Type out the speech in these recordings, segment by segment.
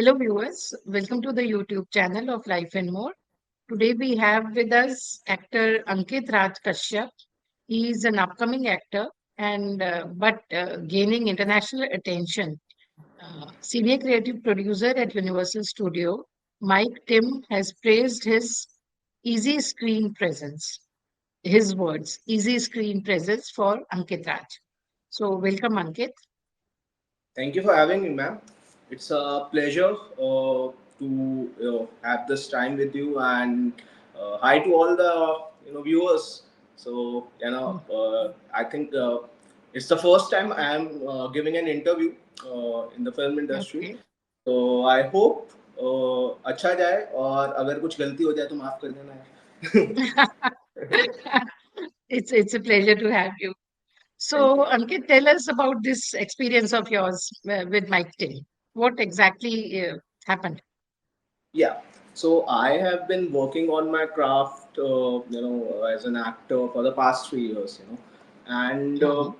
Hello, viewers. Welcome to the YouTube channel of Life and More. Today we have with us actor Ankit Raj Kashyap. He is an upcoming actor and gaining international attention. Senior creative producer at Universal Studio, Mike Tim has praised his easy screen presence. His words, easy screen presence for Ankit Raj. So, welcome, Ankit. Thank you for having me, ma'am. It's a pleasure to have this time with you, and hi to all the viewers. So I think it's the first time I am giving an interview in the film industry. Okay. So I hope अच्छा जाए और अगर कुछ गलती हो जाए तो माफ कर देना है. It's a pleasure to have you. Thank So, you. Ankit, tell us about this experience of yours with Mike Till. What exactly happened? Yeah. So I have been working on my craft, as an actor for the past 3 years, and Mhm,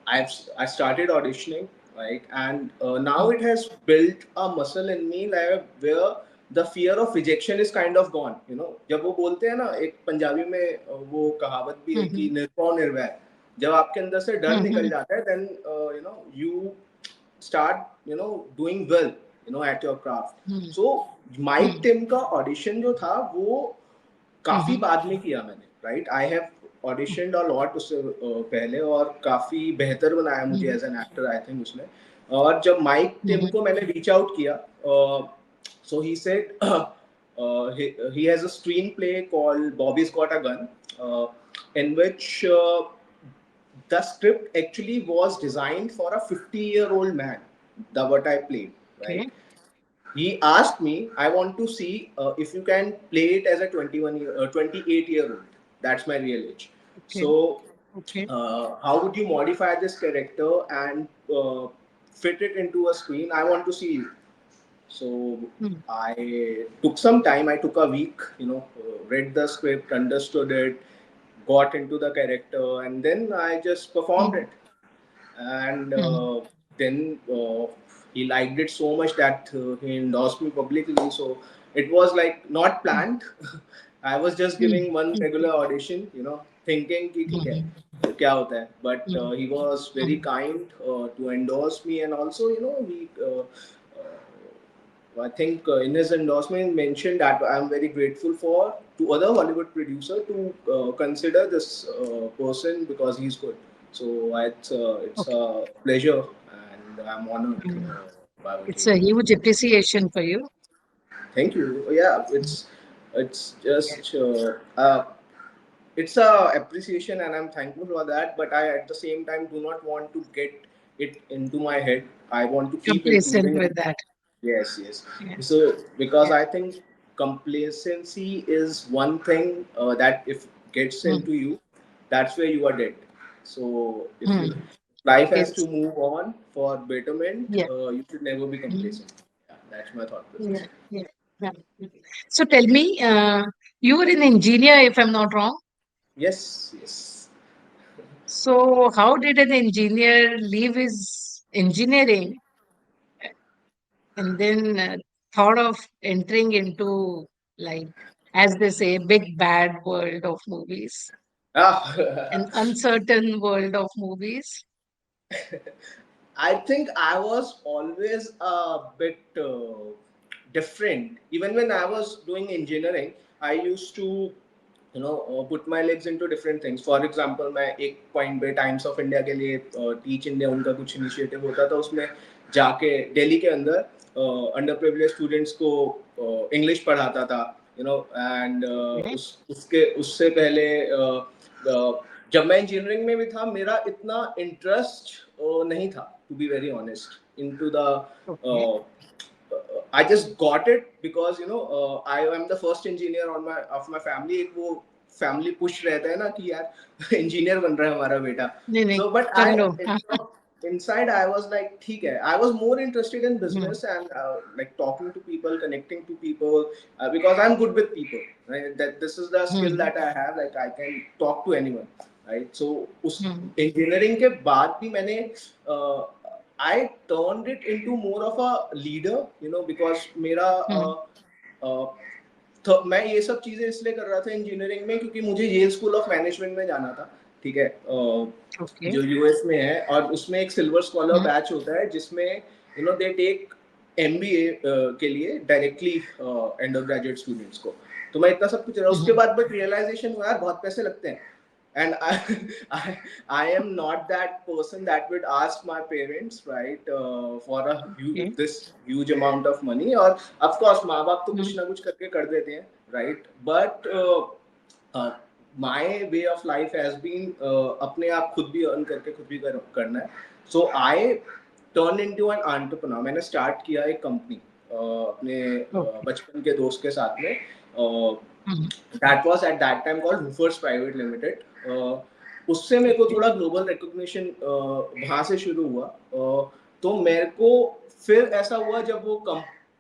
I started auditioning, right, and now mhm, it has built a muscle in me, like where the fear of rejection is kind of gone. जब वो बोलते हैं ना, एक पंजाबी में वो कहावत भी है कि mhm, निर्भय निर्वैर. जब आपके अंदर से डर निकल mhm, जाता है, then you start doing well at your craft. mhm, So Mike mhm, Tim का ऑडिशन जो था वो काफी mhm, बाद में किया मैंने, right. I have auditioned a lot उससे पहले, और काफी बेहतर बनाया मुझे mhm, as an actor, I think उसने. और जब माइक टिम mhm, को मैंने रीच आउट किया, so he said he has a screenplay called Bobby's Got a Gun, in which the script actually was designed for a 50-year-old man, the what I played, right. okay, He asked me, I want to see if you can play it as a 28-year-old. That's my real age. okay, So, okay. how would you modify this character and fit it into a screen? I want to see you. So, Mm, I took some time. I took a week, read the script, understood it, got into the character, and then I just performed mm, it. And mm, then he liked it so much that he endorsed me publicly. So it was like not mm, planned. I was just mm, giving one regular okay. audition, thinking कि ठीक है Mhm, क्या होता है. But mm, he was very mm, kind to endorse me, and also he I think in his endorsement mentioned that I'm very grateful for to other Hollywood producer to consider this person because he's good. So it's okay. a pleasure, and I'm honored Mm. by what he It's a did. huge appreciation for you. Thank you. Yeah, Mm, it's yeah. just it's a appreciation, and I'm thankful for that. But I at the same time do not want to get it into my head. I want to keep Complacent improving. with that. Yes, yes. Yeah. So because Yeah. I think complacency is one thing that if gets Mm, into you, that's where you are dead. So if you mm. life has Yes. to move on for betterment, Yeah. you should never be Mm, complacent. Yeah, that's my thought process. yeah. Yeah. Yeah. So tell me, you were an engineer, if I'm not wrong. Yes, yes. So how did an engineer leave his engineering and then thought of entering into, like, as they say, big bad world of movies, an Ah, uncertain world of movies? I think I was always a bit different. Even when I was doing engineering, I used to, put my legs into different things. For example, मैं एक point पे times of India के लिए teach India उनका कुछ initiative होता था, उसमें जाके दिल्ली के अंदर अंडर प्रिविलेज स्टूडेंट्स को इंग्लिश पढ़ाता था, एंड Okay. उसके उससे पहले जब मैं इंजीनियरिंग में भी था, मेरा इतना इंटरेस्ट नहीं था, to be very honest, into the Okay. I just got it because I am the first engineer on my of my family. एक वो फैमिली पुश रहता है ना कि यार इंजीनियर बन रहा है हमारा बेटा. नहीं नहीं So but कर I low. inside I was like ठीक है. I was more interested in Hmm, business and like talking to people, connecting to people, because I'm good with people. Right? That this is the skill hmm, that I have. Like I can talk to anyone. Right? So उस hmm, engineering के बाद भी मैंने I turned it into more of a leader, because मेरा हम्म, तो मैं ये सब चीजें इसलिए कर रहा था इंजीनियरिंग में क्योंकि मुझे येल स्कूल ऑफ मैनेजमेंट में जाना था। ठीक है, ओके। जो यूएस में है, और उसमें एक सिल्वर स्कॉलर हम्म, बैच होता है जिसमें दे टेक एमबीए के लिए डायरेक्टली अंडर ग्रेजुएट स्टूडेंट्स को। तो मैं इतना सब कुछ रहा, उसके हम्म, बाद बट रियलाइजेशन हुआ यार बहुत पैसे लगते हैं। And I, I am not that person that would ask my parents, right, for okay. this huge amount of money. और of course माँ बाप तो हम्म, कुछ ना कुछ करके कर देते हैं, right? But uh, my way of life has been अपने आप खुद भी earn करके खुद भी करना है। So I turned into an entrepreneur. मैंने start किया एक company अपने ओके। बचपन के दोस्त के साथ में। uh, hmm, that was at that time called Hoofers Private Limited. उससे मेरे को ओके। थोड़ा ग्लोबल रिकॉग्निशन वहाँ से शुरू हुआ। तो मेरे को फिर ऐसा हुआ जब वो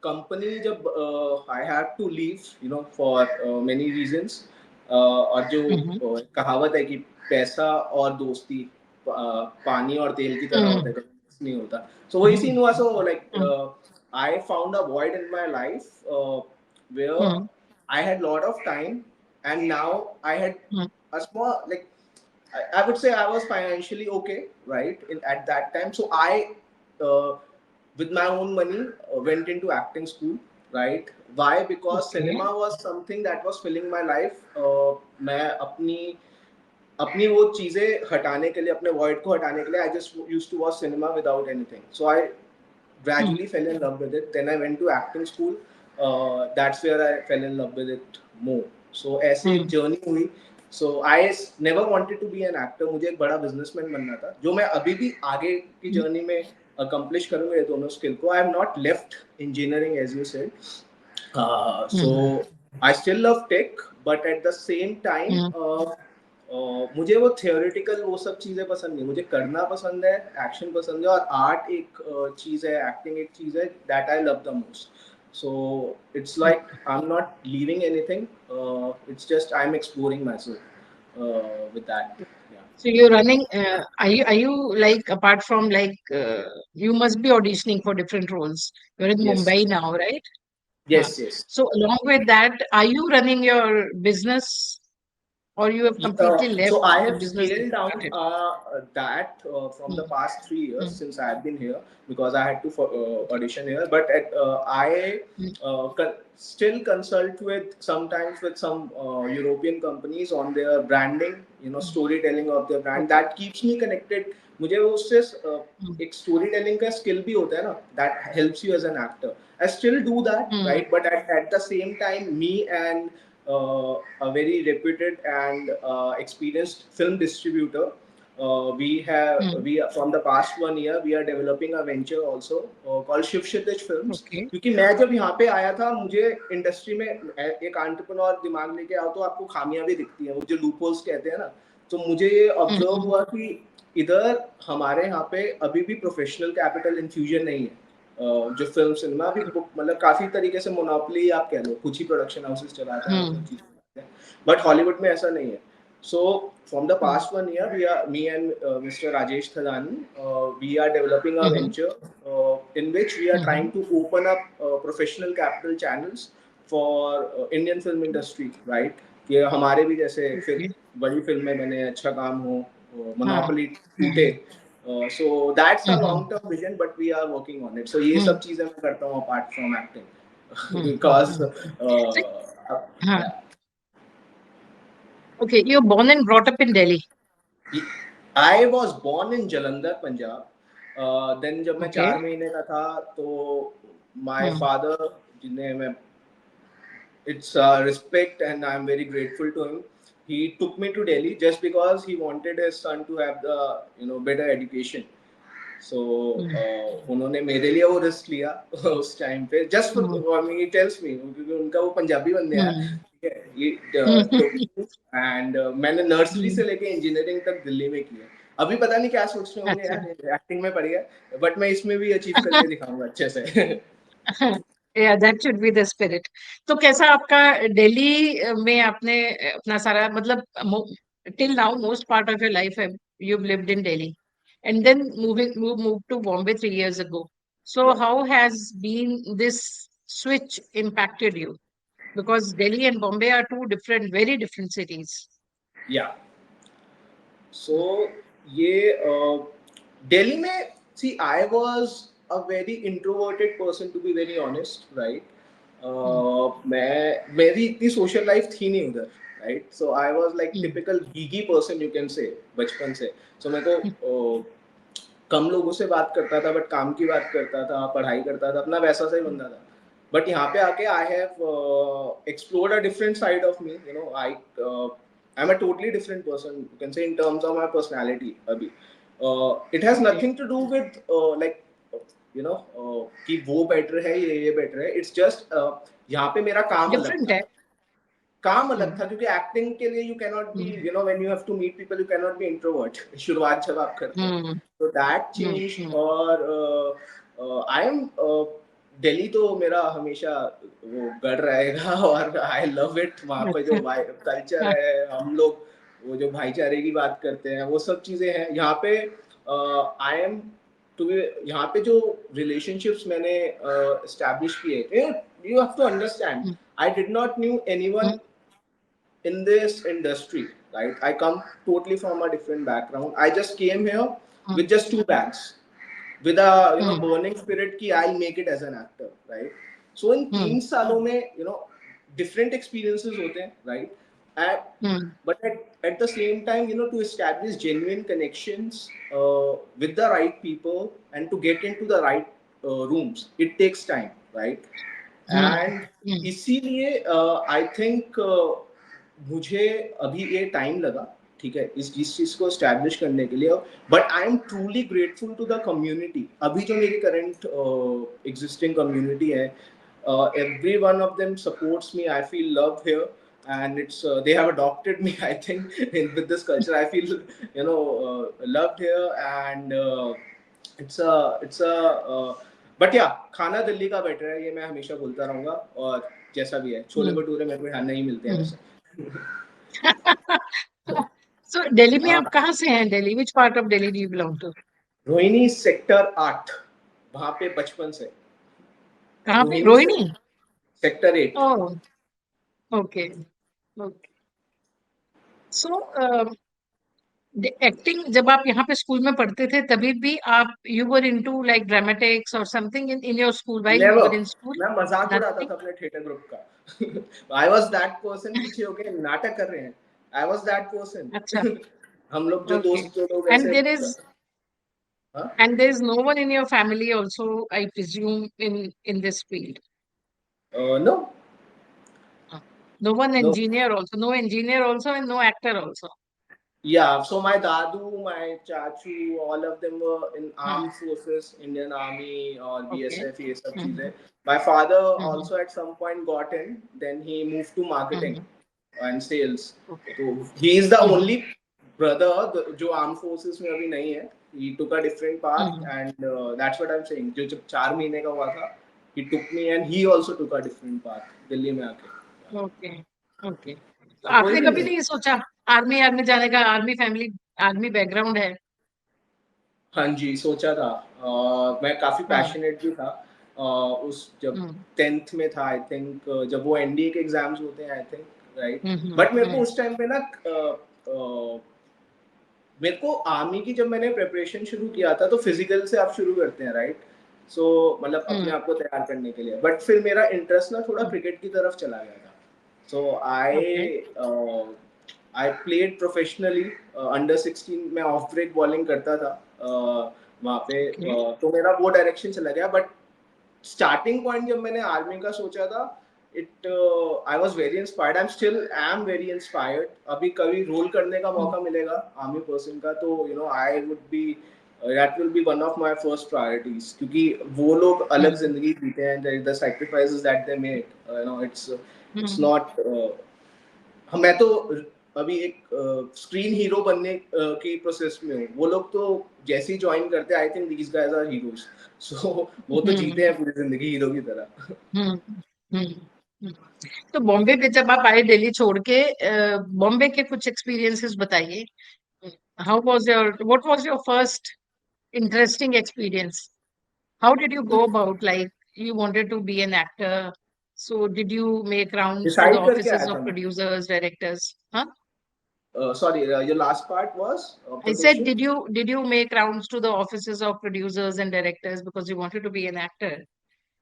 कंपनी, जब I have to leave for many reasons. और जो हम्म, कहावत है कि पैसा और दोस्ती पानी और तेल की तरह होता हम्म, है, कभी mix नहीं होता। सो वही हम्म, सीन हुआ। So like hmm, I found a void in my life where hmm, I had a lot of time, and now I had hmm, a small, like, I would say I was financially okay, right? At that time, so I, uh, with my own money, went into acting school, right? Why? Because okay. cinema was something that was filling my life. मैं अपनी अपनी वो चीजें हटाने के लिए, अपने void को हटाने के लिए, I just used to watch cinema without anything. So I hmm, gradually fell in love with it. Then I went to acting school. That's where I fell in love with it more. So ऐसे एक हम्म, journey हुई. So I never wanted to be an actor. मुझे एक बड़ा businessman बनना था, जो मैं अभी भी आगे की हम्म, जर्नी में accomplish करूँगा ये दोनों स्किल को. I have not left engineering as you said. Hmm, So I still love tech, but at the same time, हम्म, मुझे वो थियोरेटिकल वो सब चीज़ें पसंद नहीं, मुझे करना पसंद है, एक्शन पसंद है, और आर्ट एक चीज़ है, एक्टिंग एक चीज़ है, that I love the most. So it's like I'm not leaving anything. It's just I'm exploring myself with that. Yeah. So you're running, are you like, apart from like, you must be auditioning for different roles. You're in Yes. Mumbai now, right? Yes. Yes. So along with that, are you running your business, or you have completely left So I the have business that scaled you down started? that from the Mm, past 3 years mm, since I have been here, because I had to audition here. But I mm, still consult with sometimes with some European companies on their branding, mm. storytelling of their brand. Okay. That keeps me connected. मुझे वो उससे Mm, एक story telling का skill भी होता है ना, that helps you as an actor. I still do that, mm, right? But at the same time, me and a very reputed and experienced film distributor. mm. We from the past 1 year we are developing a venture also called Shiv Kshitij Films. Okay. क्योंकि मैं जब यहाँ पे आया था, मुझे industry में एक एंटरप्रेन्योर दिमाग लेके आओ तो आपको खामियां भी दिखती हैं, वो जो लूपहोल्स कहते हैं ना. तो मुझे ये Mm, ऑब्जर्व mm, हुआ कि इधर हमारे यहाँ पे अभी भी प्रोफेशनल कैपिटल इन्फ्यूजन नहीं है. जो फिल्म सिनेमा भी मतलब काफी तरीके से मोनोपोली आप कह लो, कुछ ही प्रोडक्शन हाउसेस चलाते हैं, mm, कुछ चीजें चलाते हैं, बट हॉलीवुड में ऐसा नहीं है. So from the mm, past 1 year we are me and Mr. Rajesh Thadani, we are developing a mhm, venture in which we are trying mhm. to open up professional capital channels for Indian film industry, right? कि हमारे भी जैसे फिर Okay. बड़ी फिल्में बने, अच्छा काम हो, हाँ. मोनोपोली टूटे. Mhm, So that's a long mhm, term vision, but we are working on it. So ये सब mm, चीजें मैं करता हूँ apart from acting. mm, mm, Because mm. So, हाँ. yeah, Okay, you're born and brought up in Delhi. I was born in Jalandhar, Punjab. Then जब मैं Okay. 4 महीने का था तो my Mm, father, जिन्हें मैं, it's respect and I'm very grateful to him. He took me to Delhi just because he wanted his son to have the better education. So mm, उन्होंने मेरे लिए वो रिस्क लिया उस टाइम पे, just mm, for me. He tells me क्योंकि उनका वो पंजाबी बंदे हैं, mm. ठीक है, ये एंड मैंने नर्सरी से Mm. लेके इंजीनियरिंग तक दिल्ली में किया. अभी पता नहीं क्या सोच रहे होंगे अच्छा. यार, एक्टिंग में पड़ गया, बट मैं इसमें भी अचीव करके दिखाऊंगा अच्छे से. या that should be the spirit. तो कैसा आपका दिल्ली में आपने अपना सारा मतलब till now most part of your life you lived in Delhi. and then moved to Bombay 3 years ago. So Yeah. how has been this switch impacted you? Because Delhi and Bombay are two different, very different cities. Yeah. So ये दिल्ली में, see, I was a very introverted person, to be very honest, right? Hmm. मैं मेरी इतनी social life थी नहीं उधर, right? So I was like Hmm. typical geeky person, you can say, बचपन से. So मेरे को कम लोगों से बात करता था, बट काम की बात करता था, पढ़ाई करता था, अपना वैसा सा ही बंदा था. बट यहाँ पे आके I have explored a different side of me. You know, I'm a totally different person. You can say in terms of my personality. अभी it has Okay. nothing to do with like कि वो better है ये better है. It's just यहाँ पे मेरा काम अलग Different था. है. काम अलग Hmm. था क्योंकि एक्टिंग के लिए you can not be, Hmm. You know, when you have to meet people you can not be introvert शुरुआत जब आप करते हैं. Hmm. तो दैट Hmm. चेंज. Hmm. और आई एम दिल्ली तो मेरा हमेशा वो गढ़ रहेगा और आई लव इट. वहाँ पे जो अच्छा. कल्चर हाँ. है, हम लोग वो जो भाईचारे की बात करते हैं, वो सब चीजें हैं यहाँ पे. आई एम टू बी यहाँ पे जो रिलेशनशिप्स मैंने एस्टैब्लिश किए थे, you have to understand, Hmm. I did not knew anyone Hmm. in this industry, right? I come totally from a different background. I just came here Hmm. with just two bags, with a Hmm. burning spirit कि I'll make it as an actor, right? So in Hmm. 3 सालों में different experiences होते हैं, right? And, Hmm. but at the same time, to establish genuine connections with the right people and to get into the right rooms, it takes time, right? Hmm. And Hmm. इसीलिए I think मुझे अभी ये time लगा, ठीक है, इस चीज को एस्टैब्लिश करने के लिए. But I am truly grateful to the community. अभी जो मेरी करंट एग्जिस्टिंग कम्युनिटी है, every one of them supports me. I feel loved here, and it's they have adopted me. I think with this culture, I feel loved here, and it's a but या खाना दिल्ली का better है, ये मैं हमेशा बोलता रहूंगा. और जैसा भी है, छोले Hmm. भटूरे मेरे को यहाँ नहीं मिलते हैं Hmm. वैसे. So दिल्ली में आप हाँ, कहाँ से हैं? Delhi, which part of Delhi do you belong to? Rohini sector 8, वहां पे बचपन से. कहाँ पे? रोहिणी से रोहिणी? सेक्टर 8. ओह, ओके. ओके. सो एक्टिंग जब आप यहाँ पे स्कूल में पढ़ते थे तभी भी आप you were into like dramatics और something in your school while you were never. In school? मैं मजाक उड़ाता नथिंग? था अपने थिएटर ग्रुप का. आई वाज दैट पर्सन, पीछे होके नाटक कर रहे हैं. आई वाज दैट अच्छा. पर्सन. हम लोग जो ओके. दोस्त जो लोग एंड ऐसे. देयर इज हाँ. and there is no one in your family also, I presume, in this field? No. No one no. engineer also, no engineer also, and no actor also. Yeah, so my dadu, my chachu, all of them were in Hmm. armed forces, Indian Army or Okay. BSF, ये सब Hmm. चीजें. My father Hmm. also at some point got in, then he moved to marketing Hmm. and sales. Okay. So he is the Hmm. only brother जो armed forces में अभी नहीं है. He took a different path, Hmm. and that's what I'm saying. जो जब 4 महीने का हुआ था, he took me and he also took a different path Delhi में आके. ओके. ओके. तो तो कोई आपने भी कभी नहीं. नहीं सोचा आर्मी आर्मी जाने का? आर्मी फैमिली, आर्मी बैकग्राउंड है. हाँ जी, सोचा था. मैं काफ़ी हाँ. पैशनेट भी था. उस जब हम्म. 10th में था, आई थिंक, जब वो एनडीए के एग्जाम्स होते हैं, I think, right. Hmm. But मेरे को हम्म. उस टाइम पे ना मेरे को आर्मी की जब मैंने प्रिपरेशन शुरू किया था, तो फिजिकल से आप शुरू करते हैं, राइट. सो मतलब अपने हम्म. आप को तैयार करने के लिए. बट फिर मेरा इंटरेस्ट ना थोड़ा हम्म. क्रिकेट की तरफ चला गया था. So okay. I played professionally under 16 में ऑफ ब्रेक बॉलिंग करता था. वहाँ पे ओके. तो मेरा वो डायरेक्शन चला गया. बट स्टार्टिंग पॉइंट जब मैंने आर्मी का सोचा था, it I was very inspired. I am very inspired. अभी कभी रोल करने का हम्म. मौका मिलेगा आर्मी पर्सन का, तो I would be, that will be one of my first priorities, क्योंकि वो लोग अलग हम्म. जिंदगी जीते हैं. the sacrifices that they made, it's hmm. not मैं तो अभी एक स्क्रीन हीरो बनने की प्रोसेस में हूँ. वो लोग तो जैसे ही ज्वाइन करते हैं, I think these guys are heroes. So वो तो जीते हम्म. हैं पूरी जिंदगी हीरो की तरह. हम्म. हम्म. हम्म. तो बॉम्बे पे जब आप आए दिल्ली छोड़ के, बॉम्बे के कुछ एक्सपीरियंसेस बताइए. How was your, what was your first interesting experience. How did you go about, like, you wanted to be an actor? So did you make rounds to the decide करके offices आया of था मैं. producers, directors? Huh? Sorry, your last part was of I the said, question. did you make rounds to the offices of producers and directors because you wanted to be an actor?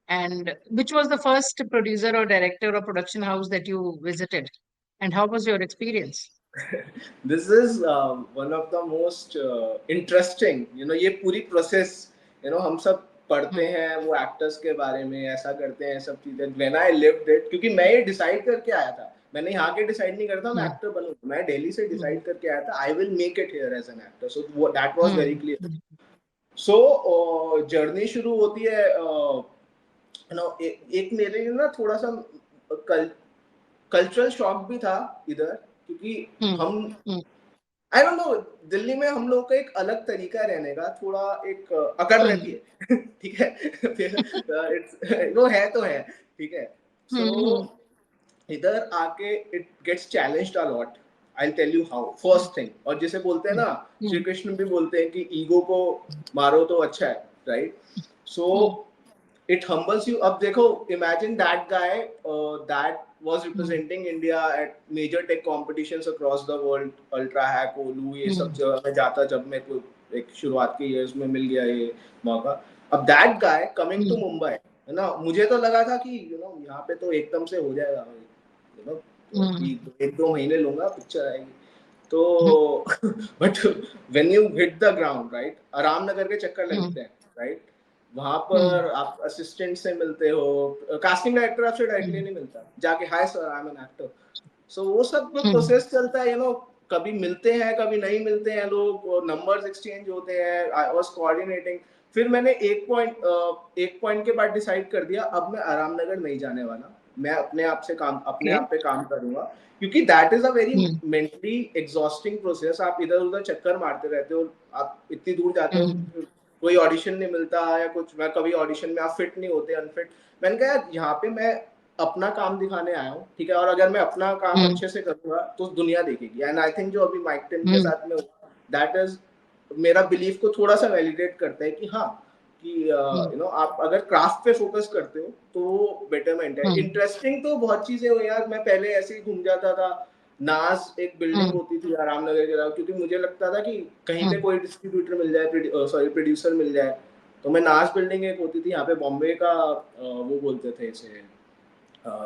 And which was the first producer or director or production house that you visited? And how was your experience? This is one of the most interesting, ये पूरी process, हम सब पढ़ते Hmm. हैं वो actors के बारे में, ऐसा करते हैं सब चीजें. व्हेन आई लिव्ड इट, क्योंकि मैं ये डिसाइड करके आया था, मैंने यहाँ के डिसाइड नहीं करता मैं Hmm. एक्टर बनूंगा, मैं दिल्ली से Hmm. डिसाइड करके आया था I will make it here as an actor. So that was very Hmm. Clear. So journey शुरू होती है, एक मेरे लिए ना थोड़ा सा कल्चरल शॉक भी था इधर, क्योंकि Hmm. हम, Hmm. I don't know, Delhi में हम लोग का एक अलग तरीका रहने का, थोड़ा एक अकड़ Hmm. रहती है. ठीक है. फिर वो है तो है, ठीक है. Hmm. सो Hmm. इधर आके it gets challenged a lot. I tell you how. First thing, और जिसे बोलते हैं Hmm. ना, श्री Hmm. कृष्ण भी बोलते हैं कि ईगो को मारो तो अच्छा है, right. So Hmm. it humbles you. अब देखो, imagine that guy that was Hmm. representing India at major tech competitions across the world, Ultra Hack, Olu, ये सब Hmm. जगह में जाता जब मेरे को एक शुरुआत के years में मिल गया ये मौका. अब that guy coming to Hmm. Mumbai, है ना, मुझे तो लगा था कि यहाँ पे तो एकदम से हो जाएगा, Hmm. एक दो महीने लूंगा पिक्चर आएगी तो. Hmm. But when you hit the ground, right, आराम नगर के चक्कर Hmm. लगते हैं, राइट. वहां Hmm. पर आप असिस्टेंट से मिलते हो, कास्टिंग डायरेक्टर आपसे डायरेक्टली Hmm. नहीं मिलता जाके, hi sir I am an actor. So वो सब Hmm. प्रोसेस चलता है, कभी मिलते हैं कभी नहीं मिलते हैं लोग, नंबर्स एक्सचेंज होते हैं. I was coordinating. फिर मैंने एक पॉइंट के बाद डिसाइड कर दिया, अब मैं आराम नगर नहीं जाने वाला, मैं अपने Okay. आप पे काम करूंगा, क्योंकि that is a very Hmm. Mentally exhausting process. आप इधर उधर चक्कर मारते रहते हो, आप इतनी दूर जाते हो, Hmm. कोई ऑडिशन नहीं मिलता या कुछ, मैं कभी ऑडिशन में आप फिट नहीं होते, अनफिट. मैंने कहा यार, यहाँ पे मैं अपना काम दिखाने आया हूँ, ठीक है, और अगर मैं अपना काम Hmm. अच्छे से करूंगा तो दुनिया देखेगी. एंड आई थिंक जो अभी माइक टिम के Hmm. साथ में हुआ, दैट इज मेरा बिलीफ को थोड़ा सा वैलिडेट करता है कि हाँ, कि Hmm. आप अगर क्राफ्ट पे फोकस करते हो तो बेटरमेंट है. Hmm. इंटरेस्टिंग तो बहुत चीजें हुई यार. मैं पहले ऐसे ही घूम जाता था. नाज एक बिल्डिंग Hmm. होती थी रामनगर के तरफ, क्योंकि मुझे लगता था कि कहीं पे Hmm. कोई डिस्ट्रीब्यूटर मिल जाए, सॉरी प्रोड्यूसर मिल जाए. तो मैं, नाज बिल्डिंग एक होती थी यहाँ पे बॉम्बे का, वो बोलते थे इसे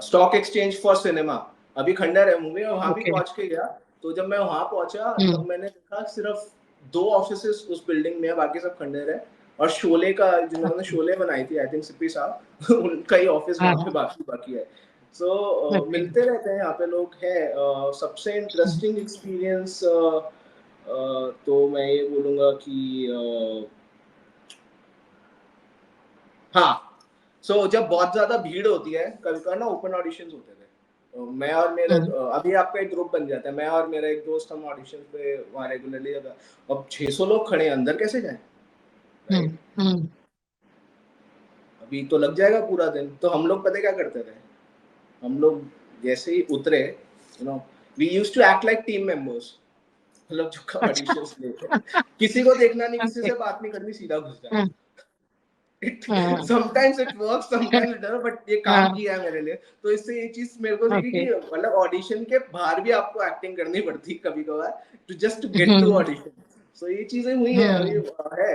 स्टॉक एक्सचेंज फॉर सिनेमा. अभी खंडर है मुंबई, और वहां भी Okay. पहुंच के गया. तो जब मैं वहां पहुंचा तब Hmm. मैंने देखा सिर्फ दो ऑफिसेस उस बिल्डिंग में है, बाकी सब खंडर है. और शोले का, जिन्होंने Okay. शोले बनाई थी, आई थिंक सिप्पी साहब, उनका ही ऑफिस वहां पे Uh-huh. बाकी बाकी है. सो Okay. मिलते रहते हैं यहाँ पे लोग हैं. सबसे Hmm. इंटरेस्टिंग एक्सपीरियंस तो मैं ये बोलूंगा कि हाँ. जब बहुत ज्यादा भीड़ होती है, कभी कभी ना ओपन ऑडिशंस होते थे. मैं और मेरे, Hmm. अभी आपका एक ग्रुप बन जाता है, मैं और मेरा एक दोस्त, हम ऑडिशन पे वहाँ रेगुलरली जाता है. अब 600 लोग खड़े हैं, अंदर कैसे जाएं, राइट. Hmm. Hmm. अभी तो लग जाएगा पूरा दिन. तो हम लोग पता है क्या करते थे, हम लोग जैसे ही उतरे, we used to act like team members. मतलब जो अच्छा. ऑडिशंस लेते हैं, किसी को देखना नहीं, किसी Okay. से बात नहीं करनी, सीधा घुस जाना. Hmm. Uh, sometimes it works, sometimes it doesn't, but ये काम uh, किया है मेरे लिए. तो इससे ये चीज मेरे को सीखी कि okay. मतलब ऑडिशन के बाहर भी आपको एक्टिंग करनी पड़ती है कभी कभार, to just get to Hmm. Audition. So ये चीजें हुई है अभी, Hmm. है.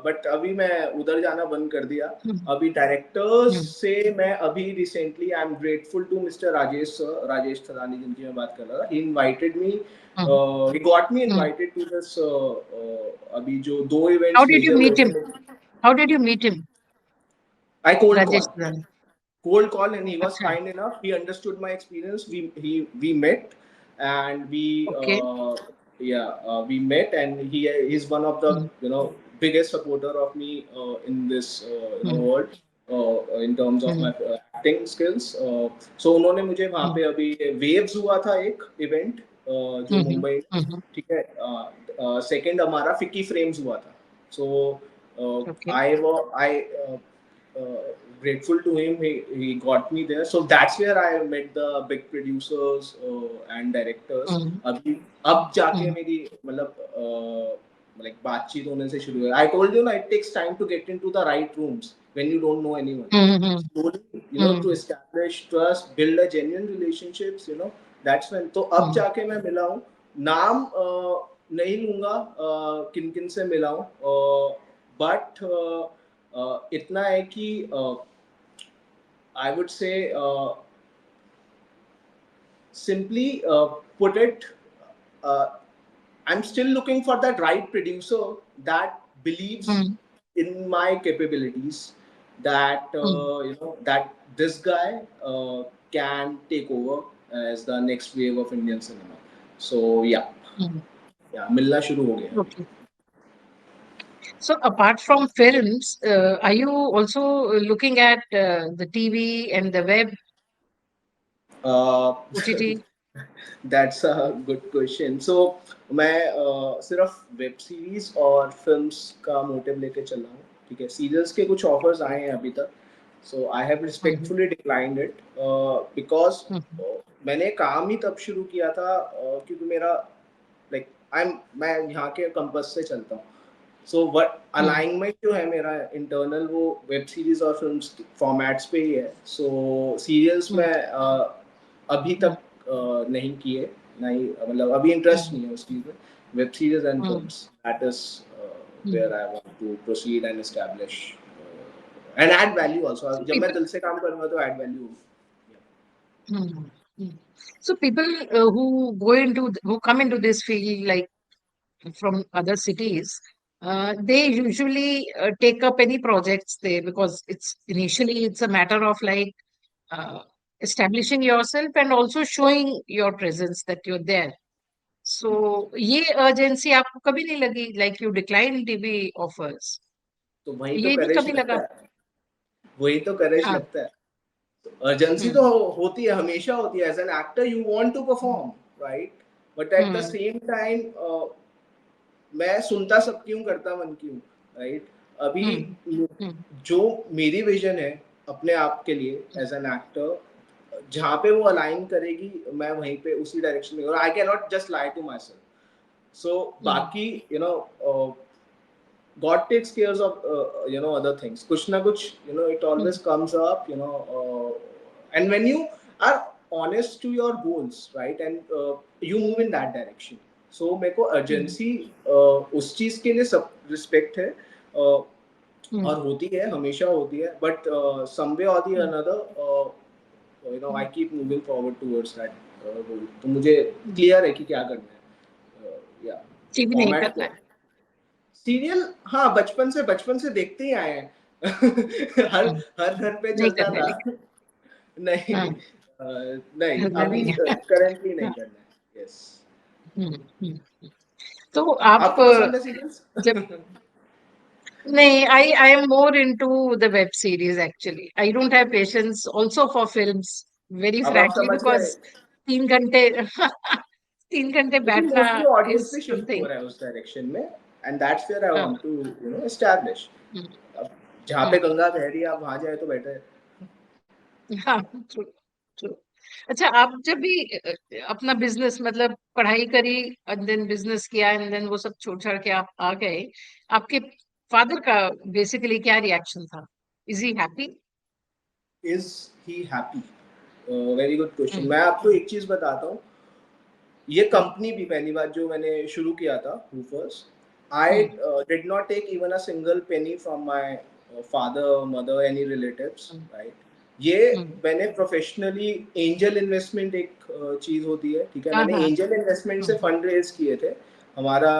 बट अभी मैं उधर जाना बंद कर दिया. Hmm. अभी डायरेक्टर्स Hmm. से मैं अभी recently, I am grateful to mister Rajesh Thadani, जिनकी मैं बात कर रहा था. He invited me, Hmm. he got me Hmm. invited to this अभी जो दो How events did you major meet हुए him? थे. How did you meet him, I Rajesh Sudhani? cold call, and he was Acha. kind enough. He understood my experience. We met, and Okay. we met, and he's one of the Hmm. biggest supporter of me in this Hmm. world in terms of my Hmm. acting skills. So उन्होंने मुझे वहाँ Hmm. पे अभी waves हुआ था एक event जो Hmm. Mumbai, Hmm. ठीक है. सेकंड हमारा फिक्की फ्रेम्स हुआ था. So Okay. I uh, grateful to him. He got me there. So that's where I met the big producers and directors. Hmm. अभी अब जाके Hmm. मेरी मतलब लाइक बातचीत होने से शुरू हुआ. आई टोल्ड यू ना, it takes time to get into the right rooms when you don't know anyone. Hmm. Slowly, Hmm. to establish trust, build a genuine relationships, that's when. तो अब जाके मैं मिला हूँ. नाम नहीं लूंगा किन किन से मिला हूँ, बट इतना है कि I would say simply put it, uh, I'm still looking for that right producer that believes Hmm. in my capabilities, that Hmm. that this guy can take over as the next wave of Indian cinema. So Hmm. मिलना शुरू हो गया अभी. Okay. So apart from films, are you also looking at the TV and the web, Uh, OTT? That's a good question. So मैं सिर्फ web series और films का motive लेके चल रहा हूँ. ठीक है, सीरियल्स के कुछ ऑफर्स आए हैं अभी तक. So I have Mhm. Respectfully declined it, because Mhm. मैंने काम ही तब शुरू किया था क्योंकि मेरा लाइक मैं यहाँ के कंपस से चलता हूँ. So what Mhm. अलाइनमेंट जो है मेरा इंटरनल, वो वेब सीरीज और फिल्म्स फॉर्मेट्स पे ही है. सो सीरियल्स में अभी तक नहीं किए, नहीं मतलब अभी इंटरेस्ट Mhm. नहीं है उस चीज में. Web series and Mhm. Films, that is Mhm. Where I want to proceed and establish and add value also. So जब मैं people, दिल से काम करूंगा तो ऐड वैल्यू होगी. Mhm. Mhm. So people who come into this field like from other cities, they usually take up any projects there because it's a matter of like uh, establishing yourself and also showing your presence that you're there. So ये urgency आपको कभी नहीं लगी like you decline TV offers? तो वही तो ये नहीं करेश कभी लगता लगा? है, वही तो करेश हाँ. लगता है. अर्जेंसी तो हम्म. होती है, हमेशा होती है. As an actor you want to perform, right, but at the hmm. Same time मैं सुनता सबकी हूँ, करता मन की हूँ, राइट. अभी हम्म. हम्म. जो मेरी विजन है अपने आप के लिए एज एन एक्टर, जहाँ पे वो अलाइन करेगी मैं वहीं पे उसी डायरेक्शन में. और I can not just lie to myself. So hmm. बाकी God takes care of other things. कुछ ना कुछ it always hmm. comes up, and when you are honest to your goals, right, and you move in that direction. So मेरे को हम्म. urgency उस चीज के लिए सब respect है, हम्म. और होती है, हमेशा होती है, but some way or the hmm. another, I hmm. keep moving forward towards that goal. तो मुझे clear है कि क्या करना है. Yeah, टीवी नहीं format करना है. सीरियल हाँ बचपन से देखते ही आए हैं. हर हम्म. हर घर पे नहीं चलता करना है था. लेकिन. नहीं, हाँ. नहीं करना अभी नहीं है. करंटली नहीं हाँ. करना है. यस. हम्म. हम्म. तो आप आपको पसंद है सीरियल्स? जब नहीं, I am more into the web series actually. I don't have patience also for films, very अब आप frankly, समझ गए. because 3 घंटे 3 घंटे लेकिन बैठना मोस्टली ऑडियंस is भी शिफ्ट हो something. रहा है उस डायरेक्शन में, एंड दैट्स वेयर आई हाँ. Want to establish. हम्म. अब जहाँ पे हम्म. गंगा बह रही है आप वहां जाए तो बेटर है. हाँ. ट्रू. ट्रू. अच्छा, आप जब भी अपना बिजनेस मतलब पढ़ाई करी एंड देन बिजनेस किया एंड देन वो सब छोड़ छाड़ के आप आ गए, आपके फादर का बेसिकली क्या रिएक्शन था? Is he happy? Is he happy? Very good question. Hmm. मैं आपको एक चीज बताता हूँ. ये कंपनी भी पहली बार जो मैंने शुरू किया था, Hoofers, I hmm. did not take even a single penny from my father, mother, any relatives, hmm. right. ये हम्म. मैंने प्रोफेशनली एंजल इन्वेस्टमेंट एक चीज होती है, ठीक है, हाँ. मैंने हाँ. एंजल इन्वेस्टमेंट से हम्म. फंड रेज किए थे. हमारा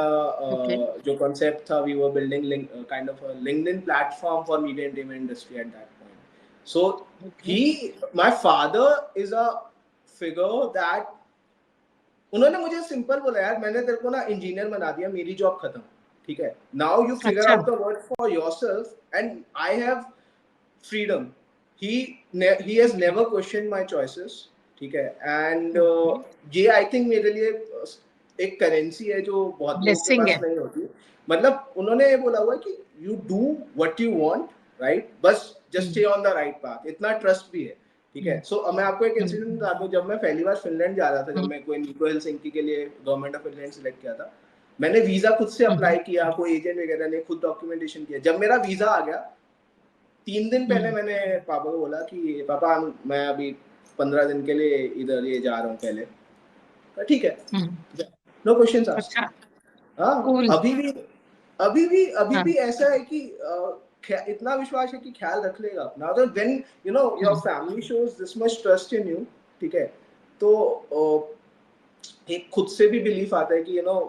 ओके. जो कॉन्सेप्ट था, we were building kind of LinkedIn platform for media entertainment industry at that point. So okay. He my father is a figure that, उन्होंने मुझे सिंपल बोला, यार मैंने तेरे को ना इंजीनियर बना दिया, मेरी जॉब खत्म, ठीक है, नाउ यू फिगर अच्छा. Out the work for yourself and I have freedom. He he has okay. Never question my choices, ठीक है. And okay. ये आई थिंक मेरे लिए एक करेंसी है जो बहुत लोगों के ब्लेसिंग पास है. नहीं होती. मतलब उन्होंने ये बोला हुआ है कि you do what you want, right, बस just stay hmm. On the right path. इतना ट्रस्ट भी है, ठीक है. हम्म. सो मैं आपको एक इंसिडेंट हम्म. बताता हूँ. जब मैं पहली बार फिनलैंड जा रहा था, जब हम्म. मैं कोई निको हेलसिंकी के लिए गवर्नमेंट ऑफ फिनलैंड सिलेक्ट किया था, मैंने वीजा खुद से अप्लाई किया, कोई एजेंट वगैरह ने, खुद डॉक्यूमेंटेशन किया। जब मेरा वीजा आ गया 3 दिन पहले मैंने पापा को बोला कि पापा मैं अभी 15 दिन के लिए इधर ये जा रहा हूँ पहले। ठीक है, नो क्वेश्चंस आस्क्ड। अच्छा, हाँ, कूल। अभी भी ऐसा है कि इतना विश्वास है कि ख्याल रख लेगा अपना। तो when you know your family shows this much trust in you, ठीक है, तो एक खुद से भी बिलीफ आता है कि you know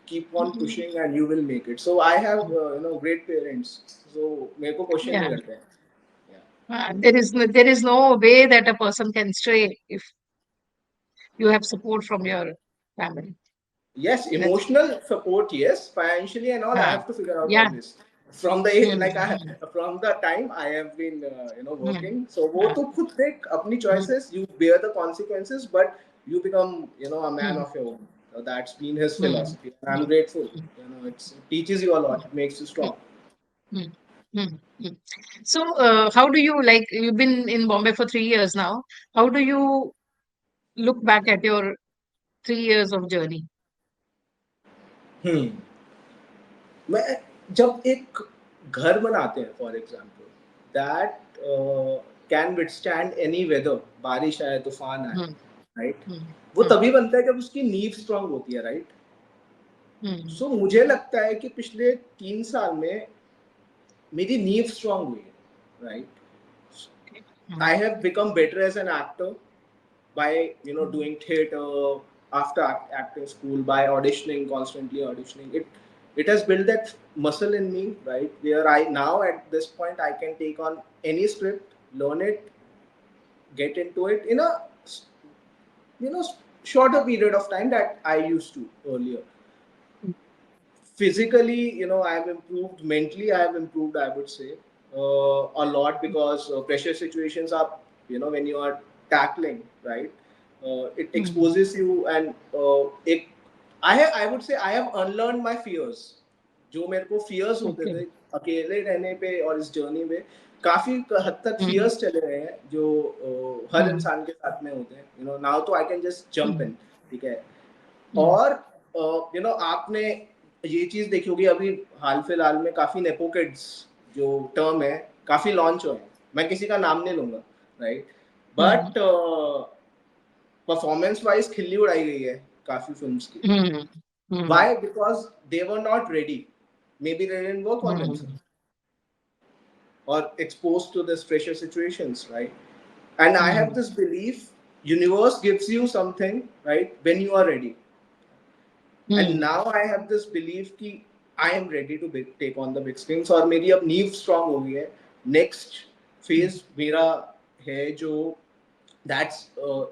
keep on pushing and you will make it. So I have you know great parents, so मेरे को क्वेश्चन नहीं Yeah. करते हैं। There is no way that a person can stray if you have support from your family. Yes, That's emotional support, yes, financially and all. I uh, have to figure out all yeah. this from the Hmm, like I hmm, from the time I have been you know hmm, working. So वो uh, तो खुद देख अपनी hmm, choices, you bear the consequences, but you become you know a man hmm, of your own. So that's been his hmm, philosophy. I'm hmm, grateful. You know, it teaches you a lot. It makes you hmm, strong. hmm, hmm, hmm. So, how do you like? You've been in Bombay for 3 years now. How do you look back at your 3 years of journey? Hmm. मैं जब एक घर बनाते हैं for example that can withstand any weather, बारिश आए तूफान आए, Hmm, राइट, hmm, वो hmm, तभी बनता है जब उसकी नींव स्ट्रांग होती है, राइट। hmm, सो मुझे लगता है कि पिछले 3 साल में मेरी नींव स्ट्रांग हुई है, right. hmm, I have become better as an actor by you know hmm, doing theater after acting school, by auditioning, constantly auditioning. It has built that muscle in me, right, where I now at this point I can take on any script, learn it, get into it in a you know shorter period of time that I used to earlier. Physically, you know, I have improved. Mentally, I have improved, I would say, a lot, because pressure situations are, you know, when you are tackling, right, it hmm, exposes you, and I would say I have unlearned my fears. जो मेरे को fears होते okay. थे अकेले रहने पे और इस journey में, काफी हद तक Hmm, fears चले गए हैं जो हर hmm, इंसान के साथ में होते हैं, you know, now तो I can just jump hmm, in, ठीक है। hmm, और यू नो आपने ये चीज देखी होगी, अभी हाल फिलहाल में काफी नेपो किड्स जो टर्म है काफी लॉन्च हुए हैं। मैं किसी का नाम नहीं लूंगा, right, hmm, but performance wise खिल्ली उड़ाई गई है काफी फिल्म्स की। hmm, hmm, why? Because they were not ready, maybe they didn't work on hmm, themselves or exposed to this pressure situations, right? And I have hmm, this belief, universe gives you something, right, when you are ready. And hmm, now I have this belief कि I am ready to take on the big screens, और मेरी अब नींव strong हो गई है। Next phase मेरा है जो that's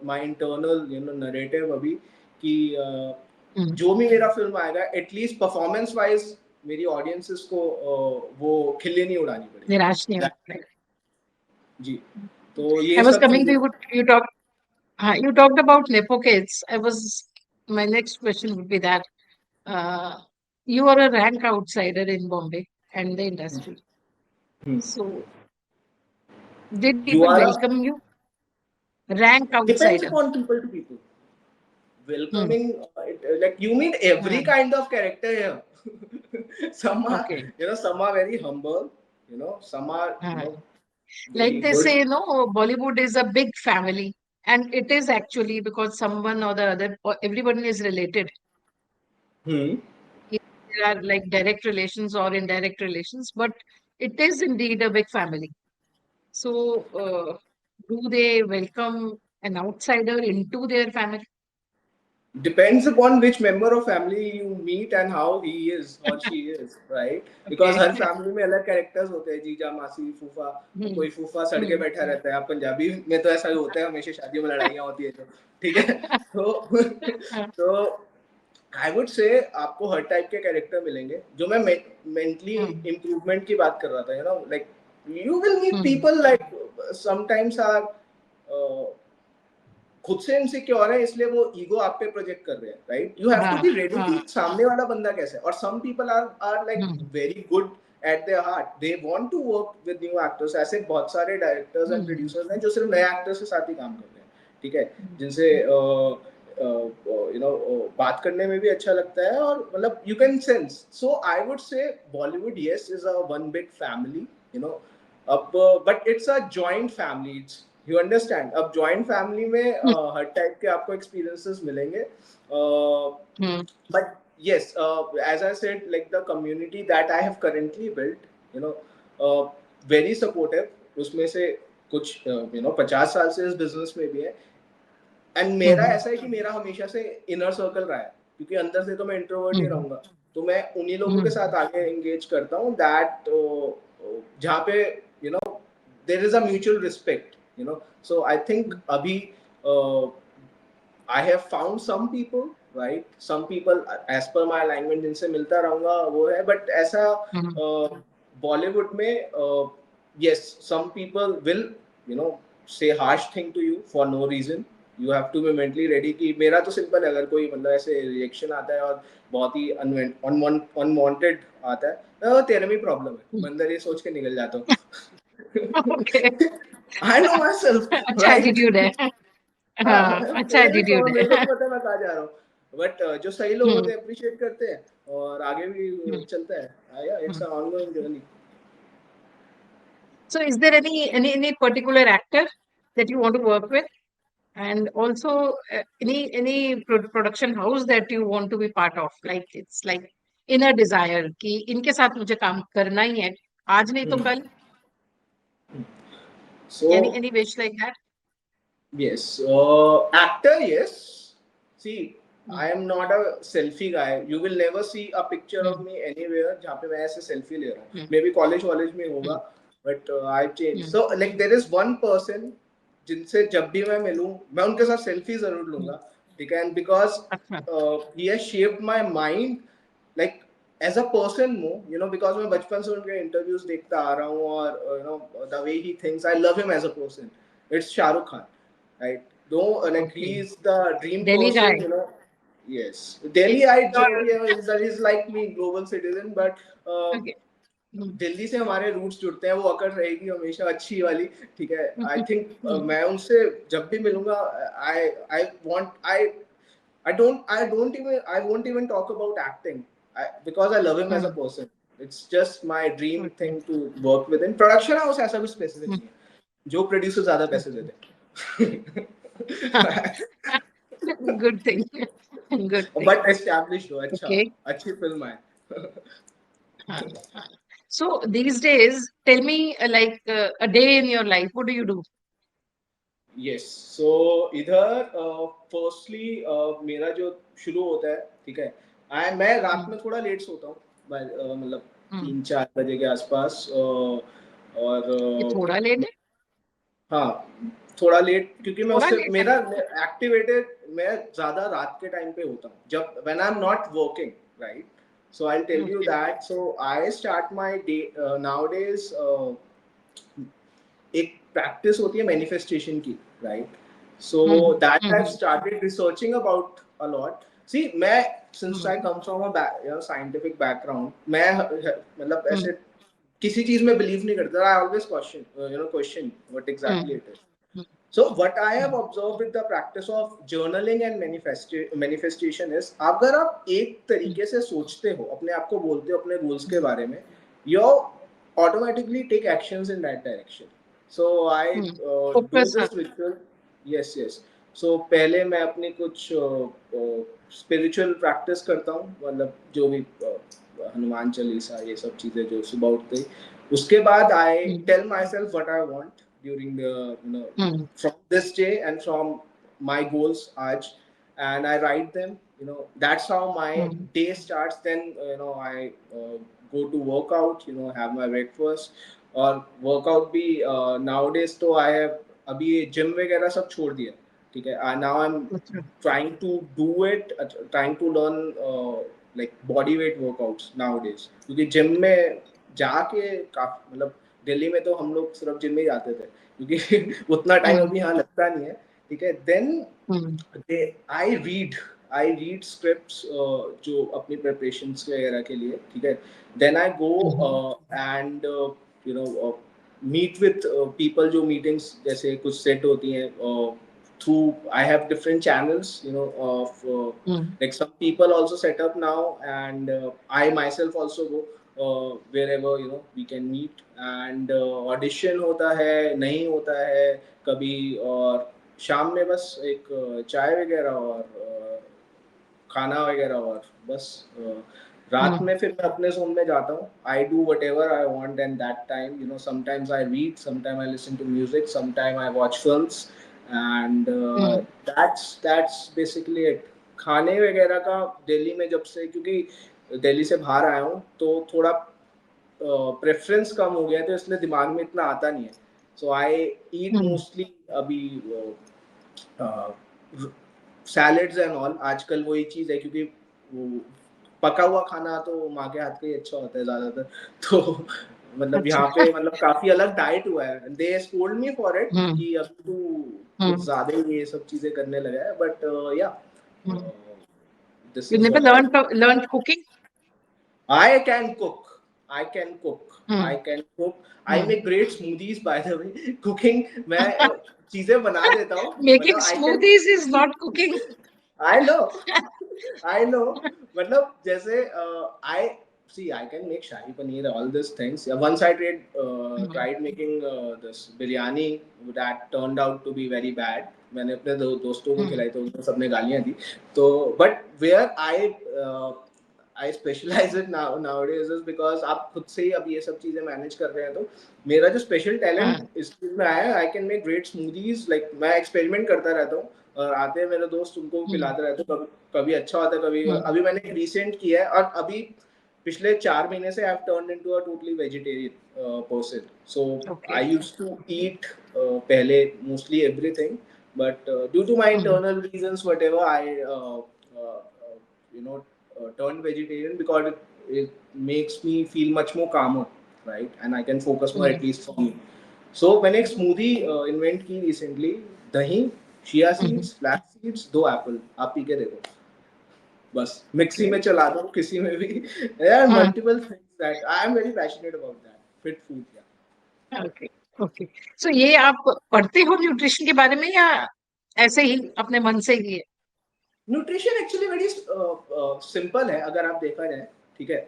my internal you know narrative अभी कि hmm. जो भी मेरा फिल्म आएगा एटलीस्ट परफॉर्मेंस वाइज मेरी ऑडियंसेस को वो खिल्ली नहीं उड़ानी निराश नहीं पड़ेगी। होना पड़ेगा। जी, तो ये I was सब coming to चीजें। you. You talked about Nepo kids. My next question would be that uh, you are a rank outsider in Bombay and the industry. So, did You people are a, welcome you? Rank depends outsider. upon people to people. Hmm. Welcoming, like you meet every Hmm. kind of character here. Some are, Okay. you know, some are very humble, you know, some are, you Uh, know, like very they good. say, no, Bollywood is a big family. And it is actually because someone or the other, or everyone is related. Hmm. There are like direct relations or indirect relations, but it is indeed a big family. So, do they welcome an outsider into their family? Depends upon which member of family you meet and how he is or she is, right? Because Okay. Her family में अलग characters होते हैं, जीजा, मासी, फूफा। Hmm. कोई फूफा सड़के Hmm. बैठा रहता है, आप पंजाबी में तो ऐसा ही होता है, हमेशा शादियों में लड़ाइयाँ होती है तो, ठीक है। तो तो आई वुड से आपको हर टाइप के कैरेक्टर मिलेंगे। जो मैं मेंटली Hmm. इम्प्रूवमेंट की बात कर रहा था, you know, like you will meet Hmm. People like sometimes are खुद से इनसिक्योर है, इसलिए वो ईगो आप पे प्रोजेक्ट कर रहे हैं, right. You have to Ah, be ready कि ah, सामने वाला बंदा कैसा है। और some people are like hmm. Very good at their heart, they want to work with new actors. ऐसे बहुत सारे डायरेक्टर्स एंड Hmm. प्रोड्यूसर्स हैं जो सिर्फ नए एक्टर्स के साथ ही काम करते हैं, ठीक है, Hmm. जिनसे बात करने में भी अच्छा लगता है और मतलब you can sense. So I would say Bollywood yes is a one big family, you know. अब but it's a joint family. It's, you understand, अब जॉइंट फैमिली में हर टाइप के आपको एक्सपीरियंसेस मिलेंगे. Hmm. But yes, as I said, like the community that I have currently built, you know, very supportive. उसमें से कुछ 50 साल से इस बिजनेस में भी है. एंड मेरा Hmm. ऐसा है कि मेरा हमेशा से इनर सर्कल रहा है, क्योंकि अंदर से तो मैं इंट्रोवर्ट ही Hmm. रहूंगा. तो मैं उन्हीं लोगों के Hmm. साथ आगे एंगेज करता हूँ दैट जहाँ पे you know there is a mutual respect, you know. So I think अभी I have found some people, right? Some people, as per my alignment, जिनसे मिलता रहूंगा वो है. But ऐसा Hmm. बॉलीवुड में yes, some people will, you know, say harsh thing to you for no reason. You have to be mentally ready. कि मेरा तो सिंपल है, अगर कोई मतलब ऐसे रिएक्शन आता है और बहुत ही अनवांटेड आता है, तेरे में प्रॉब्लम है, मैं अंदर ये सोच के निकल जाता हूँ. Okay. I know myself, अच्छा right? एटीट्यूड है. हाँ, हाँ, अच्छा मेरे को एटीट्यूड मेरे को है. भी पता है मैं कहाँ जा रहा हूँ. बट जो सही लोग Hmm. होते हैं अप्रिशिएट करते हैं और आगे भी Hmm. चलता है. या it's Hmm. Ongoing journey. So, is there any particular actor that you want to work with, and also any production house that you want to be part of? Like it's like inner desire कि इनके साथ मुझे काम करना ही है, आज नहीं तो कल. So Any wish like that? yes, actor, yes. See, Hmm. I am not a selfie guy. You will never see a picture of Hmm. me anywhere जहाँ पे मैं ऐसे selfie ले रहा हूँ. Hmm. Maybe college में होगा, Hmm. but I changed. Hmm. So like there is one person जिनसे जब भी मैं मिलूं मैं उनके साथ selfie जरूर Hmm. लूंगा, ठीक है. And because अच्छा. he has shaped my mind, like as a person more, you know, because मैं बचपन से उनके interviews देखता आ रहा हूँ और you know the way he thinks, I love him as a person. It's Shah Rukh Khan, right? Though like he Okay. is the dream Delhi person, guy. you know. Yes, Is Delhiite जो your भी है is like me, global citizen, but okay. Hmm. Delhi से हमारे roots जुड़ते हैं, वो अकड़ रहेगी हमेशा अच्छी वाली, ठीक है. I think Hmm. मैं उनसे जब भी मिलूंगा, I I want I won't even talk about acting, because I love him as a Hmm. person. It's just my dream Okay. thing to work with him. Production house ऐसा कुछ specific Hmm. नहीं है, जो producer ज्यादा पैसे Okay. देते हैं. Good thing. Good thing. But establish हो, अच्छा, Okay. अच्छी फिल्म है. हाँ, हाँ. So these days, tell me like a day in your life. What do you do? Yes. So इधर फर्स्टली मेरा जो शुरू होता है, ठीक है. मैं रात Hmm. में थोड़ा लेट सोता हूँ, मतलब Hmm. 3-4 बजे के आसपास. और ये थोड़ा लेट है. हाँ, थोड़ा लेट, क्योंकि मैं थोड़ा उससे लेट है. मेरा एक्टिवेटेड मैं ज्यादा रात के टाइम पे होता हूँ जब when I am not working, right. So I will tell you Okay. That. So I start my day nowadays. एक प्रैक्टिस होती है मैनिफेस्टेशन की, right. So Hmm. That I Hmm. Started researching about a lot. See मैं, since Hmm. I come from a scientific background, मैं मतलब Hmm. ऐसे किसी चीज में बिलीव नहीं करता. I always question what exactly Hmm. It is. Hmm. So what I have Hmm. observed with the practice of journaling and manifestation is, अगर आप एक Hmm. तरीके से सोचते हो, अपने आप को बोलते हो अपने गोल्स के बारे में, you automatically take actions in that direction. So I Hmm. do Focus. this ritual. Yes, yes. So पहले मैं अपनी कुछ spiritual practice करता हूँ, मतलब जो भी हनुमान चालीसा ये सब चीजें जो सुबह उठते ही. उसके बाद I Hmm. tell myself what I want during the, you know, Hmm. from this day and from my goals aaj, and I write them, you know. That's how my Hmm. day starts. Then you know I go to workout, you know, have my breakfast. और workout भी nowadays तो I have अभी gym वगैरह सब छोड़ दिया, ठीक है. Now I'm अच्छा. trying to do it, trying to learn like body weight workouts nowadays, क्योंकि जिम में जाके काफी, मतलब दिल्ली में तो हम लोग सिर्फ जिम में ही जाते थे, क्योंकि उतना टाइम Hmm. अभी यहाँ लगता नहीं है, ठीक है. Then Hmm. I read scripts जो अपनी प्रिपरेशंस वगैरह के लिए, ठीक है. Then I go Hmm. And you know meet with people. जो मीटिंग्स जैसे कुछ सेट होती हैं through I have different channels, you know, of Mm. like some people also set up now, and I myself also go wherever you know we can meet, and audition होता है नहीं होता है कभी, और शाम में बस एक चाय वगैरह और खाना वगैरह, और बस रात Mm. में फिर मैं अपने जोन में जाता हूँ. I do whatever I want and that time, you know, sometimes I read, sometime I listen to music, sometime I watch films, and Mm. That's basically it. खाने वगैरह का दिल्ली में जब से, क्योंकि दिल्ली से बाहर आया हूँ तो थोड़ा प्रेफरेंस कम हो गया, तो इसलिए दिमाग में इतना आता नहीं है. सो आई ईट Mm. मोस्टली अभी सैलेड्स एंड ऑल. आजकल वही चीज है, क्योंकि वो पका हुआ खाना तो माँ के हाथ का ही अच्छा होता है ज्यादातर. तो मतलब अच्छा. यहाँ पे मतलब काफी अलग डाइट हुआ है. They scolded me for it Mm. कि अब तू कुछ Mm. ज्यादा ही ये सब चीजें करने लगा है, बट या Mm. This You is never what I learned cooking? I can cook. I can cook. I Mm. can cook. I Mm. make great smoothies, by the way. Cooking, मैं चीजें बना देता हूँ. Making मतलब I can. smoothies is not cooking. I know. I know. मतलब जैसे I see, I can make shahi paneer, all these things. Yeah, once I Mm. tried making this biryani that turned out to be very bad. मैंने अपने दोस्तों को Mm. खिलाई तो उनको सबने गालियाँ दी. तो but where I specialize it nowadays is because आप खुद से ही अब ये सब चीजें मैनेज कर रहे हैं, तो मेरा जो स्पेशल टैलेंट हाँ. इस चीज में आया है. I can make great smoothies. Like मैं एक्सपेरिमेंट करता रहता हूँ, और आते हैं मेरे दोस्त उनको Mm. पिलाते रहते हैं. कभी कभी अच्छा होता है, कभी. Mm. अभी मैंने रिसेंट किया है, और अभी पिछले 4 महीने से I have turned into a totally vegetarian person. So Okay. I used to eat पहले mostly everything, but due to my Mm. internal reasons, whatever, I you know turned vegetarian because it makes me feel much more calmer, right? And I can focus more, at Mm. least for me. So मैंने एक smoothie invent की recently. दही, chia Mm. Seeds, flax seeds, 2 Apple, आप P के देखो. बस mixie Okay. में चला दो किसी में भी. There are हाँ. multiple things that I am very passionate about that. Fit food, yeah. Okay. Okay. So ये आप पढ़ते हो न्यूट्रिशन के बारे में या ऐसे ही अपने मन से ही है? न्यूट्रिशन एक्चुअली वेरी सिंपल है अगर आप देखा जाए. ठीक है,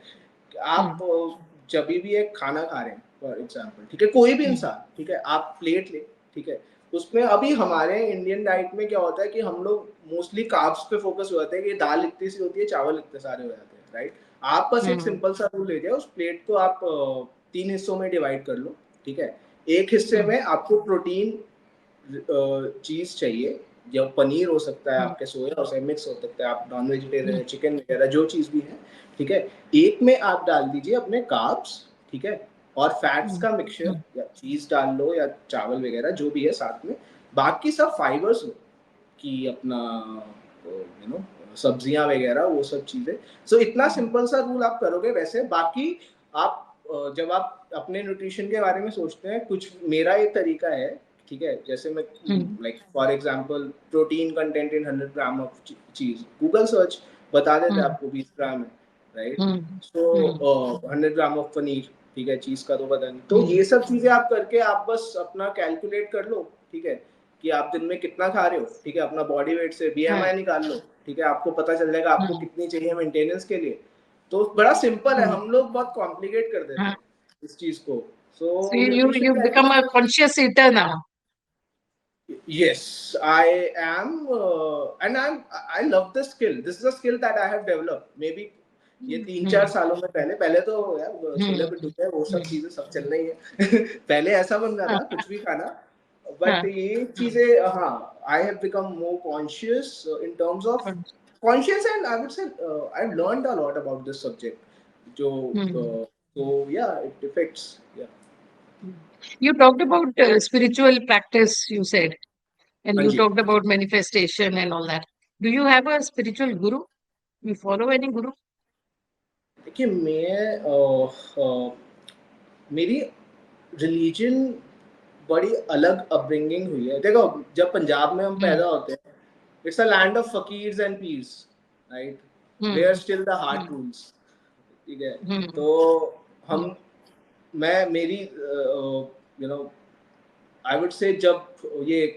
आप हम्म. जब भी एक खाना खा रहे हैं फॉर एग्जांपल, ठीक है, कोई भी हम्म. इंसान, ठीक है, आप प्लेट ले. ठीक है, उसमें अभी हमारे इंडियन डाइट में क्या होता है कि हम लोग मोस्टली कार्ब्स पे फोकस हो जाते हैं कि दाल इतनी सी होती है, चावल इतने सारे हो जाते हैं, राइट. आप बस एक हम्म. सिंपल सा रूल ले जाए, उस प्लेट को आप 3 हिस्सों में डिवाइड कर लो. ठीक है, एक हिस्से हम्म. में आपको प्रोटीन चीज चाहिए, या पनीर हो सकता है, हम्म. आपके सोया हो सकता है, मिक्स हो सकता है, आप नॉन वेजिटेरियन हम्म. है, चिकन वगैरह जो चीज भी है. ठीक है, एक में आप डाल दीजिए अपने कार्ब्स. ठीक है, और फैट्स हम्म. का मिक्सचर, हम्म. या चीज डाल लो या चावल वगैरह जो भी है साथ में. बाकी सब फाइबर्स लो, कि अपना यू नो सब्जियां वगैरह वो सब चीजें. सो इतना सिंपल सा रूल आप करोगे. वैसे बाकी आप जब आप अपने न्यूट्रिशन के बारे में सोचते हैं, कुछ मेरा एक तरीका है. ठीक है, जैसे मैं hmm. Like for example protein content in 100 gram of cheese, Google search बता देते हैं हम्म. आपको 20 ग्राम है, right. Hmm. Hmm. So 100 gram of paneer, ठीक है, चीज का तो पता नहीं. तो हम्म. ये सब चीजें आप करके आप बस अपना कैलकुलेट कर लो. ठीक है, कि आप दिन में कितना खा रहे हो. ठीक है, अपना बॉडी वेट से हाँ. बीएमआई निकाल लो. ठीक है, आपको पता चल जाएगा आपको हम्म. कितनी चाहिए मेंटेनेंस के लिए. तो बड़ा सिंपल है, हम्म. हम लोग बहुत कॉम्प्लिकेट कर देते हाँ. हैं इस चीज को. So so you nutrition I become think. a conscious eater now. Yes, I am, and I love the skill. This is a skill that I have developed. Maybe ये तीन चार हम्म. सालों में, पहले पहले तो यार छोले हम्म. भटूरे वो सब हम्म. चीजें सब चल रही है. पहले ऐसा बन रहा हाँ. था कुछ भी खाना. हाँ. बट ये हाँ. चीजें, हाँ, आई have become more conscious in terms of conscious, and I would से I have learned a lot about this subject. जो हम्म. so yeah, it affects. Yeah. You talked about spiritual practice, you said, and हाँ you ji. talked about manifestation and all that. Do you have a spiritual guru? You follow any guru? देखिए मैं मेरी religion बड़ी अलग upbringing हुई है. देखो, जब पंजाब में हम हम्म. पैदा होते हैं, it's a land of fakirs and pirs, right, where hmm. Still the heart hmm. Rules. ठीक है, हम्म. तो हम, हम्म. मैं मेरी यू नो आई वुड से जब ये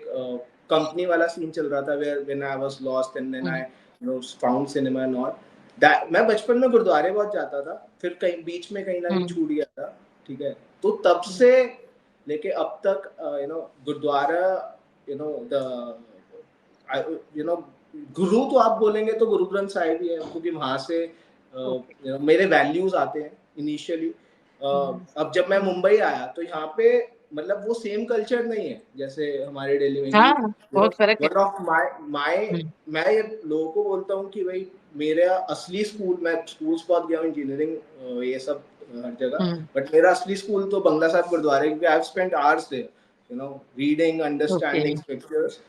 कंपनी वाला सीन चल रहा था where when I was lost and then I found cinema and all that. मैं बचपन में गुरुद्वारे बहुत जाता था, फिर कहीं बीच में कहीं ना कहीं छूट गया था, ठीक है। तो तब से लेके अब तक गुरुद्वारा द गुरु तो आप बोलेंगे तो गुरु ग्रंथ साहिब ही है, क्योंकि वहां से मेरे वैल्यूज आते हैं इनिशियली। अब जब मैं मुंबई आया तो यहाँ पे मतलब वो सेम कल्चर नहीं है जैसे हमारे दिल्ली में। हाँ, बहुत फर्क है। वन ऑफ माय मैं ये लोगों को बोलता हूँ कि भाई मेरा असली स्कूल, मैं स्कूल्स बहुत गया हूँ, इंजीनियरिंग ये सब हर जगह, बट मेरा असली स्कूल तो बंगला साहब गुरुद्वारे, क्योंकि I have spent hours there, reading, understanding scriptures.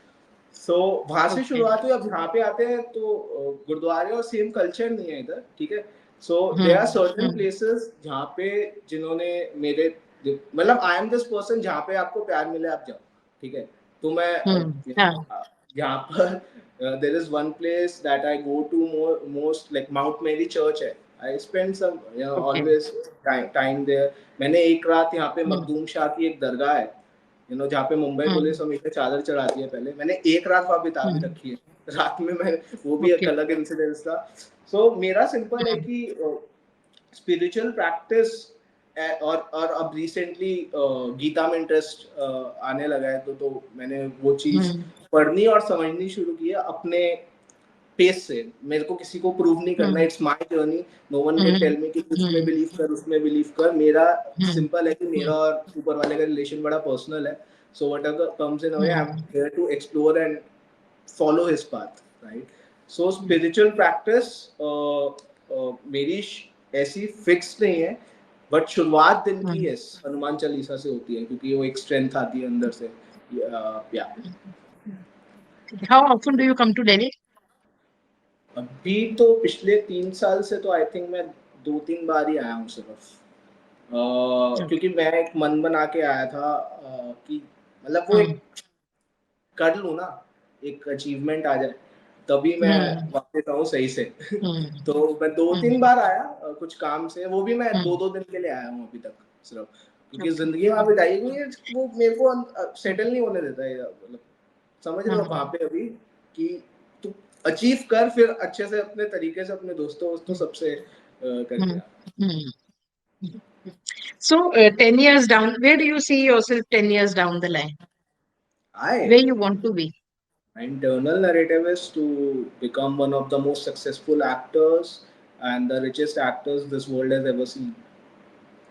So वहां से शुरुआत हुई। अब यहाँ पे आते हैं तो गुरुद्वारे और सेम कल्चर नहीं है इधर, ठीक है। So there are certain places जहाँ पे जिन्होंने मेरे मतलब आई एम दिस पर्सन जहाँ पे आपको प्यार मिले आप जाओ, ठीक है। तो मैं यहाँ पर there is one place that I go to most, like Mount Mary church है। I spend some always time there. मैंने एक रात यहाँ पे मखदूम शाह की एक दरगाह है जहाँ पे मुंबई पुलिस हमेशा चादर चढ़ाती है, पहले मैंने एक रात वहां बिता भी रखी है। रात में मैं वो भी एक अलग इंसिडेंस था। सो मेरा सिंपल है कि स्पिरिचुअल प्रैक्टिस और अब रिसेंटली गीता में इंटरेस्ट आने लगा है, तो मैंने वो चीज पढ़नी और समझनी शुरू की है अपने पेस से। मेरे को किसी को प्रूव नहीं करना, it's my journey. No one can tell me कि उसमें बिलीव कर, उसमें बिलीव कर। मेरा सिंपल है कि मेरा और ऊपर वाले का रिलेशन बड़ा पर्सनल है। So whatever comes in away I am here to explore and follow his path, right. So spiritual practice मेरी ऐसी फिक्स नहीं है, बट शुरुआत दिन की हनुमान चालीसा से होती है, क्योंकि वो एक स्ट्रेंथ आती है अंदर से। या How often do you come to Delhi? अभी तो पिछले 3 साल से तो आई थिंक मैं 2-3 बार ही आया हूँ सिर्फ। क्योंकि मैं एक मन बना के आया था कि मतलब वो एक कर लूँ ना, एक अचीवमेंट आ जाए, तभी मैं वापस आऊँ सही से। तो मैं 2-3 बार आया कुछ काम से, वो भी मैं 2-2 दिन के लिए आया हूँ अभी तक सिर्फ, क्योंकि जिंदगी वहाँ बिताई हुई है, वो मेरे को सेटल नहीं होने देता है। मतलब समझ रहे हो वहाँ पे अभी कि तू अचीव कर, फिर अच्छे से अपने तरीके से अपने दोस्तों सबसे करके। So 10 years down, where do you see yourself 10 years down the line? Where you want to be? My internal narrative is to become one of the most successful actors and the richest actors this world has ever seen.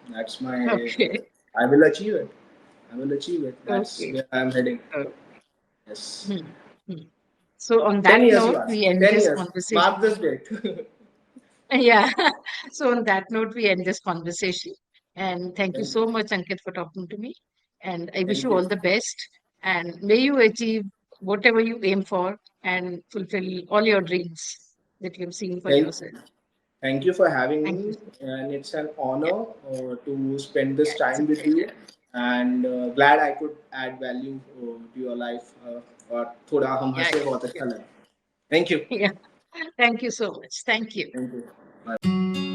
That's my. Okay. I will achieve it. I will achieve it. That's where I am heading. Yes. So on 10 that years, note, we end 10 this years. conversation. Mark this date. Yeah. So on that note, we end this conversation. And thank you so much, Ankit, for talking to me. And I wish you all the best. And may you achieve whatever you aim for and fulfill all your dreams that you've seen for yourself. Thank you for having me. And it's an honor to spend this time with you. And glad I could add value to your life. और थोड़ा हम हंसे, बहुत अच्छा लगा. Thank you. Yeah. Thank you so much. Thank you. Thank you. Bye.